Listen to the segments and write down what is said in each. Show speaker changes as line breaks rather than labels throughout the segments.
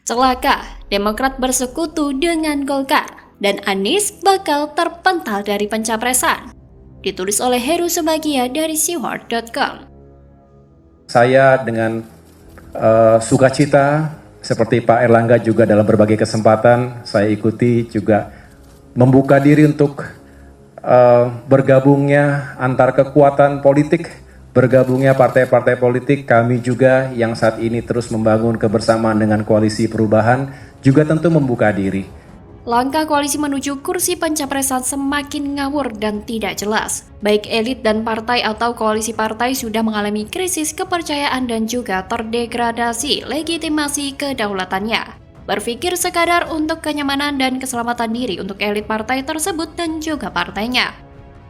Celaka, Demokrat bersekutu dengan Golkar, dan Anies bakal terpental dari pencapresan. Ditulis oleh Heru Subagia dari Siward.com.
Saya dengan sukacita, seperti Pak Erlangga juga dalam berbagai kesempatan, saya ikuti juga membuka diri untuk bergabungnya antar kekuatan politik, bergabungnya partai-partai politik. Kami juga yang saat ini terus membangun kebersamaan dengan Koalisi Perubahan juga tentu membuka diri.
Langkah koalisi menuju kursi pencapresan semakin ngawur dan tidak jelas. Baik elit dan partai atau koalisi partai sudah mengalami krisis kepercayaan dan juga terdegradasi legitimasi kedaulatannya. Berpikir sekadar untuk kenyamanan dan keselamatan diri untuk elit partai tersebut dan juga partainya.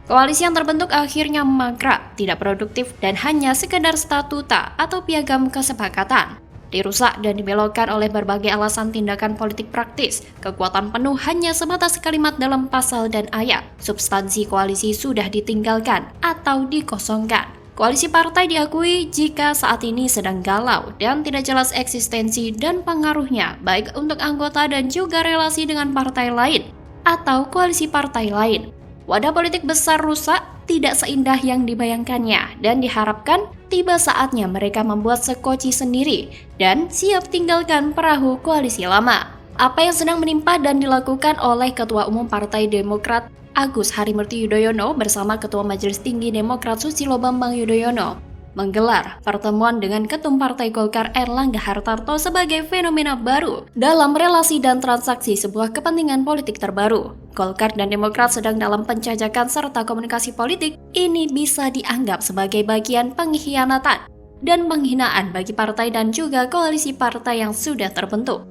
Koalisi yang terbentuk akhirnya mangkrak, tidak produktif dan hanya sekedar statuta atau piagam kesepakatan. Dirusak dan dibelokkan oleh berbagai alasan tindakan politik praktis. Kekuatan penuh hanya sebatas kalimat dalam pasal dan ayat. Substansi koalisi sudah ditinggalkan atau dikosongkan. Koalisi partai diakui jika saat ini sedang galau dan tidak jelas eksistensi dan pengaruhnya baik untuk anggota dan juga relasi dengan partai lain atau koalisi partai lain. Wadah politik besar rusak tidak seindah yang dibayangkannya dan diharapkan tiba saatnya mereka membuat sekoci sendiri dan siap tinggalkan perahu koalisi lama. Apa yang sedang menimpa dan dilakukan oleh Ketua Umum Partai Demokrat Agus Harimurti Yudhoyono bersama Ketua Majelis Tinggi Demokrat Susilo Bambang Yudhoyono menggelar pertemuan dengan Ketum Partai Golkar Erlangga Hartarto sebagai fenomena baru dalam relasi dan transaksi sebuah kepentingan politik terbaru. Golkar dan Demokrat sedang dalam penjajakan serta komunikasi politik, ini bisa dianggap sebagai bagian pengkhianatan dan penghinaan bagi partai dan juga koalisi partai yang sudah terbentuk.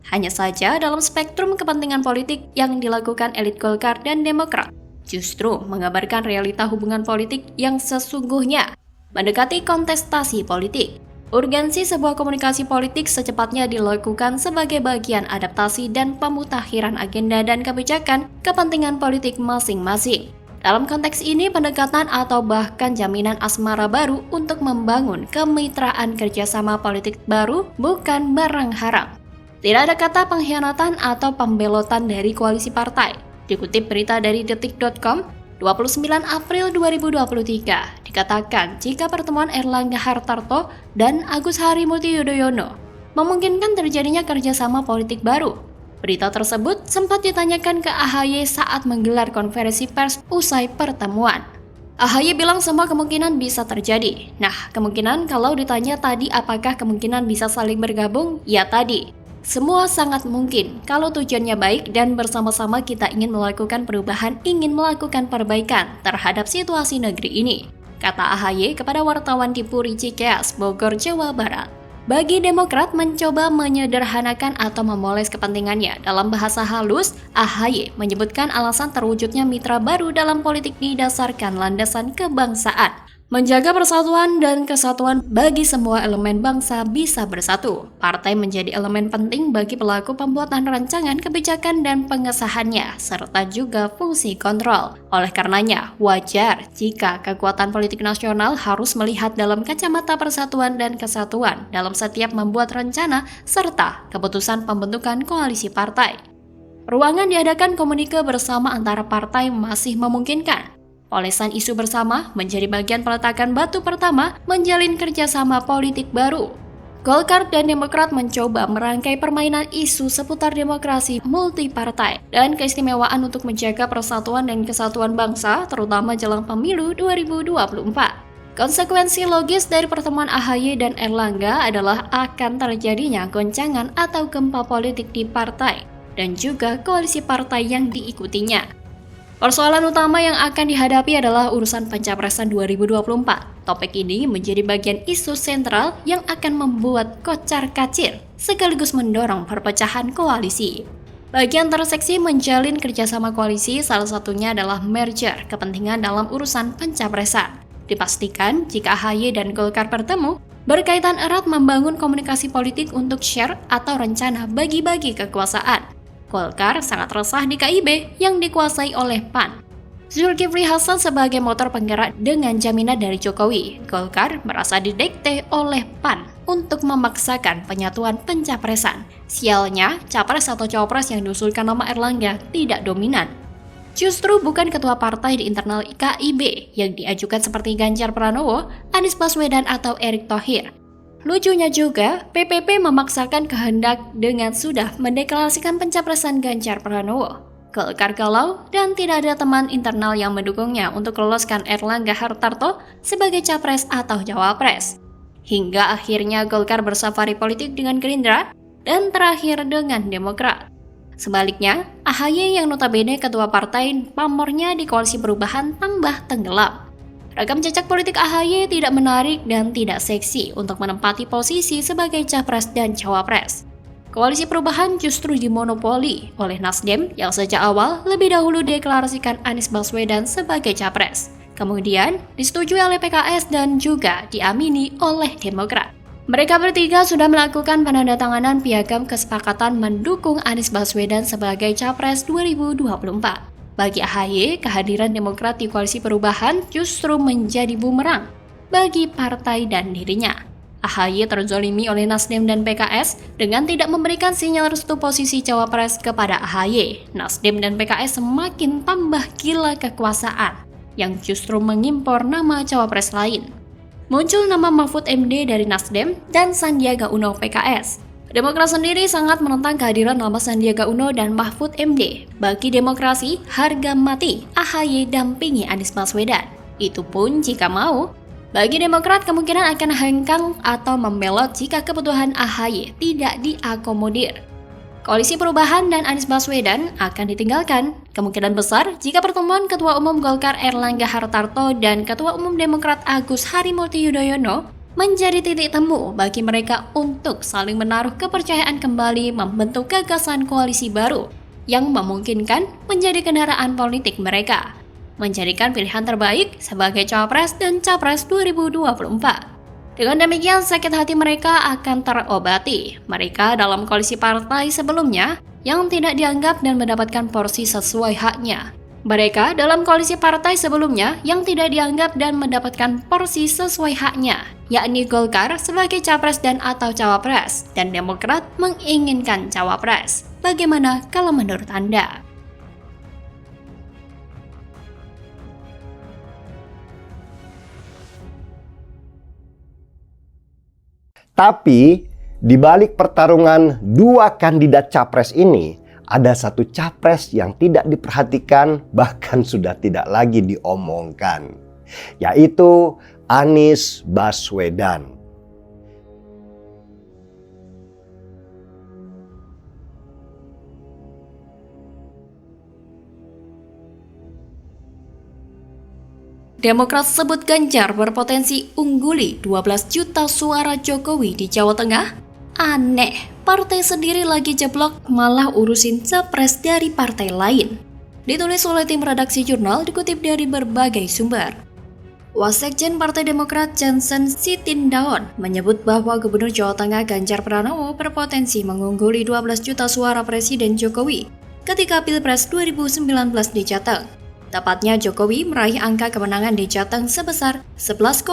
Hanya saja dalam spektrum kepentingan politik yang dilakukan elit Golkar dan Demokrat justru mengabarkan realita hubungan politik yang sesungguhnya mendekati kontestasi politik. Urgensi sebuah komunikasi politik secepatnya dilakukan sebagai bagian adaptasi dan pemutakhiran agenda dan kebijakan kepentingan politik masing-masing. Dalam konteks ini, pendekatan atau bahkan jaminan asmara baru untuk membangun kemitraan kerjasama politik baru bukan barang haram. Tidak ada kata pengkhianatan atau pembelotan dari koalisi partai. Dikutip berita dari detik.com, 29 April 2023, dikatakan jika pertemuan Erlangga Hartarto dan Agus Harimurti Yudhoyono memungkinkan terjadinya kerjasama politik baru. Berita tersebut sempat ditanyakan ke AHY saat menggelar konferensi pers usai pertemuan. AHY bilang semua kemungkinan bisa terjadi. Nah, kemungkinan kalau ditanya tadi apakah kemungkinan bisa saling bergabung? Ya tadi. Semua sangat mungkin kalau tujuannya baik dan bersama-sama kita ingin melakukan perubahan, ingin melakukan perbaikan terhadap situasi negeri ini, kata AHY kepada wartawan di Puri Cikeas, Bogor, Jawa Barat. Bagi Demokrat mencoba menyederhanakan atau memoles kepentingannya, dalam bahasa halus, AHY menyebutkan alasan terwujudnya mitra baru dalam politik didasarkan landasan kebangsaan. Menjaga persatuan dan kesatuan bagi semua elemen bangsa bisa bersatu. Partai menjadi elemen penting bagi pelaku pembuatan rancangan kebijakan dan pengesahannya, serta juga fungsi kontrol. Oleh karenanya, wajar jika kekuatan politik nasional harus melihat dalam kacamata persatuan dan kesatuan dalam setiap membuat rencana serta keputusan pembentukan koalisi partai. Ruangan diadakan komunike bersama antara partai masih memungkinkan. Polesan isu bersama menjadi bagian peletakan batu pertama menjalin kerjasama politik baru. Golkar dan Demokrat mencoba merangkai permainan isu seputar demokrasi multipartai dan keistimewaan untuk menjaga persatuan dan kesatuan bangsa, terutama jelang pemilu 2024. Konsekuensi logis dari pertemuan AHY dan Erlangga adalah akan terjadinya goncangan atau gempa politik di partai dan juga koalisi partai yang diikutinya. Persoalan utama yang akan dihadapi adalah urusan pencapresan 2024. Topik ini menjadi bagian isu sentral yang akan membuat kocar-kacir sekaligus mendorong perpecahan koalisi. Bagian terseksi menjalin kerjasama koalisi salah satunya adalah merger kepentingan dalam urusan pencapresan. Dipastikan jika AHY dan Golkar bertemu, berkaitan erat membangun komunikasi politik untuk share atau rencana bagi-bagi kekuasaan. Golkar sangat resah di KIB yang dikuasai oleh PAN. Zulkifli Hasan sebagai motor penggerak dengan jaminan dari Jokowi. Golkar merasa didikte oleh PAN untuk memaksakan penyatuan pencapresan. Sialnya, capres atau cawapres yang diusulkan nama Erlangga tidak dominan. Justru bukan ketua partai di internal KIB yang diajukan seperti Ganjar Pranowo, Anies Baswedan atau Erick Thohir. Lucunya juga, PPP memaksakan kehendak dengan sudah mendeklarasikan pencapresan Ganjar Pranowo. Golkar galau dan tidak ada teman internal yang mendukungnya untuk loloskan Erlangga Hartarto sebagai capres atau cawapres. Hingga akhirnya Golkar bersafari politik dengan Gerindra dan terakhir dengan Demokrat. Sebaliknya, AHY yang notabene ketua partai pamornya di Koalisi Perubahan tambah tenggelam. Ragam jejak politik AHY tidak menarik dan tidak seksi untuk menempati posisi sebagai capres dan cawapres. Koalisi Perubahan justru dimonopoli oleh Nasdem yang sejak awal lebih dahulu deklarasikan Anies Baswedan sebagai capres. Kemudian disetujui oleh PKS dan juga diamini oleh Demokrat. Mereka bertiga sudah melakukan penandatanganan piagam kesepakatan mendukung Anies Baswedan sebagai capres 2024. Bagi AHY, kehadiran Demokrat di Koalisi Perubahan justru menjadi bumerang bagi partai dan dirinya. AHY terzolimi oleh Nasdem dan PKS dengan tidak memberikan sinyal restu posisi cawapres kepada AHY. Nasdem dan PKS semakin tambah gila kekuasaan yang justru mengimpor nama cawapres lain. Muncul nama Mahfud MD dari Nasdem dan Sandiaga Uno PKS. Demokrat sendiri sangat menentang kehadiran nama Sandiaga Uno dan Mahfud MD. Bagi demokrasi, harga mati AHY dampingi Anies Baswedan. Itu pun jika mau. Bagi Demokrat kemungkinan akan hengkang atau membelot jika kebutuhan AHY tidak diakomodir. Koalisi Perubahan dan Anies Baswedan akan ditinggalkan. Kemungkinan besar jika pertemuan Ketua Umum Golkar Erlangga Hartarto dan Ketua Umum Demokrat Agus Harimurti Yudhoyono menjadi titik temu bagi mereka untuk saling menaruh kepercayaan kembali membentuk gagasan koalisi baru yang memungkinkan menjadi kendaraan politik mereka. Menjadikan pilihan terbaik sebagai cawapres dan capres 2024. Dengan demikian, sakit hati mereka akan terobati. Mereka dalam koalisi partai sebelumnya yang tidak dianggap dan mendapatkan porsi sesuai haknya. Mereka dalam koalisi partai sebelumnya yang tidak dianggap dan mendapatkan porsi sesuai haknya, yakni Golkar sebagai capres dan atau cawapres, dan Demokrat menginginkan cawapres. Bagaimana kalau menurut Anda?
Tapi di balik pertarungan dua kandidat capres ini, ada satu capres yang tidak diperhatikan, bahkan sudah tidak lagi diomongkan, yaitu Anies Baswedan.
Demokrat sebut Ganjar berpotensi ungguli 12 juta suara Jokowi di Jawa Tengah? Aneh, partai sendiri lagi jeblok malah urusin capres dari partai lain. Ditulis oleh tim redaksi jurnal dikutip dari berbagai sumber. Wasekjen Partai Demokrat Johnson Sitindaon menyebut bahwa Gubernur Jawa Tengah Ganjar Pranowo berpotensi mengungguli 12 juta suara Presiden Jokowi ketika Pilpres 2019 di Jateng. Tepatnya Jokowi meraih angka kemenangan di Jateng sebesar 11,8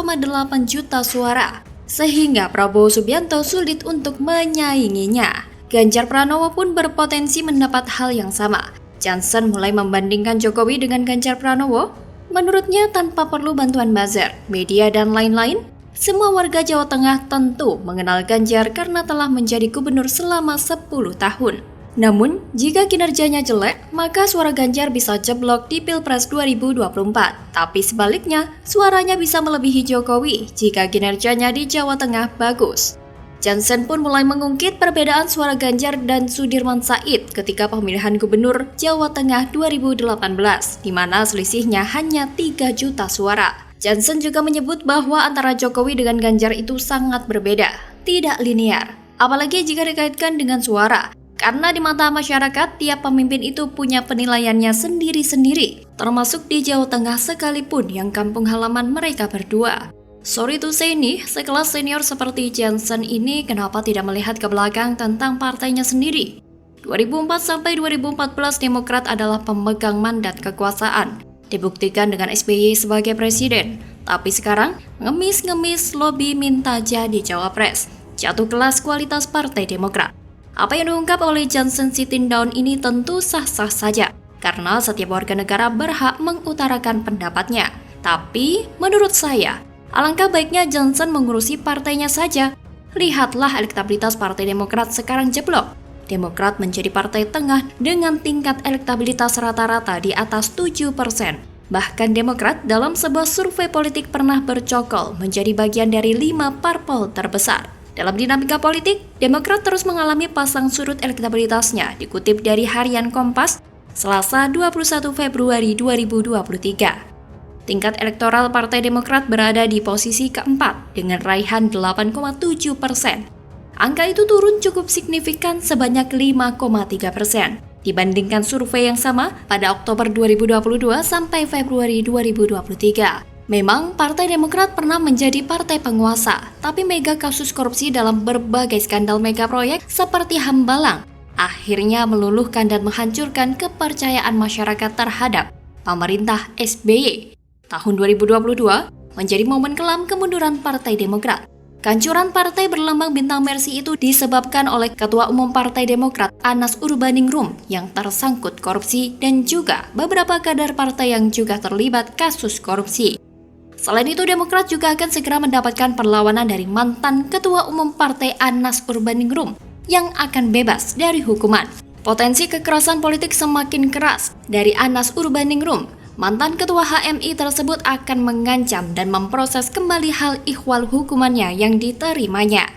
juta suara, sehingga Prabowo Subianto sulit untuk menyainginya. Ganjar Pranowo pun berpotensi mendapat hal yang sama. Johnson mulai membandingkan Jokowi dengan Ganjar Pranowo. Menurutnya tanpa perlu bantuan buzzer, media dan lain-lain, semua warga Jawa Tengah tentu mengenal Ganjar karena telah menjadi gubernur selama 10 tahun. Namun, jika kinerjanya jelek, maka suara Ganjar bisa jeblok di Pilpres 2024. Tapi sebaliknya, suaranya bisa melebihi Jokowi jika kinerjanya di Jawa Tengah bagus. Johnson pun mulai mengungkit perbedaan suara Ganjar dan Sudirman Said ketika pemilihan gubernur Jawa Tengah 2018, di mana selisihnya hanya 3 juta suara. Johnson juga menyebut bahwa antara Jokowi dengan Ganjar itu sangat berbeda, tidak linear, apalagi jika dikaitkan dengan suara. Karena di mata masyarakat, tiap pemimpin itu punya penilaiannya sendiri-sendiri, termasuk di Jawa Tengah sekalipun yang kampung halaman mereka berdua. Sorry to say nih, sekelas senior seperti Johnson ini kenapa tidak melihat ke belakang tentang partainya sendiri? 2004 sampai 2014 Demokrat adalah pemegang mandat kekuasaan, dibuktikan dengan SBY sebagai presiden. Tapi sekarang, ngemis-ngemis lobby minta jadi cawapres. jatuh kelas kualitas Partai Demokrat. Apa yang diungkap oleh Johnson Sitindaun ini tentu sah-sah saja, karena setiap warga negara berhak mengutarakan pendapatnya. Tapi, menurut saya, alangkah baiknya Johnson mengurusi partainya saja. Lihatlah elektabilitas Partai Demokrat sekarang jeblok. Demokrat menjadi partai tengah dengan tingkat elektabilitas rata-rata di atas 7%. Bahkan Demokrat dalam sebuah survei politik pernah bercokol menjadi bagian dari 5 parpol terbesar. Dalam dinamika politik, Demokrat terus mengalami pasang surut elektabilitasnya, dikutip dari Harian Kompas, Selasa 21 Februari 2023. Tingkat elektoral Partai Demokrat berada di posisi keempat dengan raihan 8,7%. Angka itu turun cukup signifikan sebanyak 5,3% dibandingkan survei yang sama pada Oktober 2022 sampai Februari 2023. Memang Partai Demokrat pernah menjadi partai penguasa, tapi mega kasus korupsi dalam berbagai skandal mega proyek seperti Hambalang akhirnya meluluhkan dan menghancurkan kepercayaan masyarakat terhadap pemerintah SBY. Tahun 2022 menjadi momen kelam kemunduran Partai Demokrat. Kehancuran partai berlambang bintang Mercy itu disebabkan oleh Ketua Umum Partai Demokrat Anas Urbaningrum yang tersangkut korupsi dan juga beberapa kader partai yang juga terlibat kasus korupsi. Selain itu, Demokrat juga akan segera mendapatkan perlawanan dari mantan Ketua Umum Partai Anas Urbaningrum yang akan bebas dari hukuman. Potensi kekerasan politik semakin keras dari Anas Urbaningrum. Mantan Ketua HMI tersebut akan mengancam dan memproses kembali hal ihwal hukumannya yang diterimanya.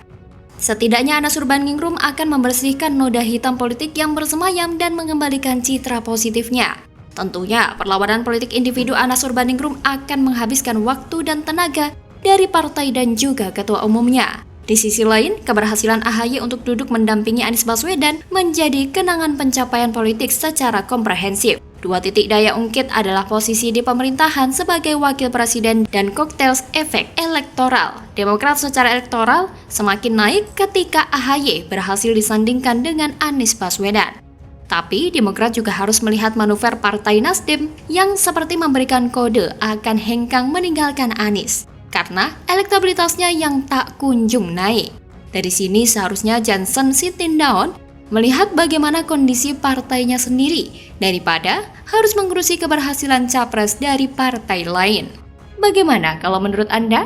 Setidaknya Anas Urbaningrum akan membersihkan noda hitam politik yang bersemayam dan mengembalikan citra positifnya. Tentunya, perlawanan politik individu Anas Urbaningrum akan menghabiskan waktu dan tenaga dari partai dan juga ketua umumnya. Di sisi lain, keberhasilan AHY untuk duduk mendampingi Anies Baswedan menjadi kenangan pencapaian politik secara komprehensif. Dua titik daya ungkit adalah posisi di pemerintahan sebagai wakil presiden dan koktels efek elektoral. Demokrat secara elektoral semakin naik ketika AHY berhasil disandingkan dengan Anies Baswedan. Tapi Demokrat juga harus melihat manuver Partai Nasdem yang seperti memberikan kode akan hengkang meninggalkan Anies karena elektabilitasnya yang tak kunjung naik. Dari sini seharusnya Johnson Sitindaun melihat bagaimana kondisi partainya sendiri daripada harus mengurusi keberhasilan capres dari partai lain. Bagaimana kalau menurut Anda?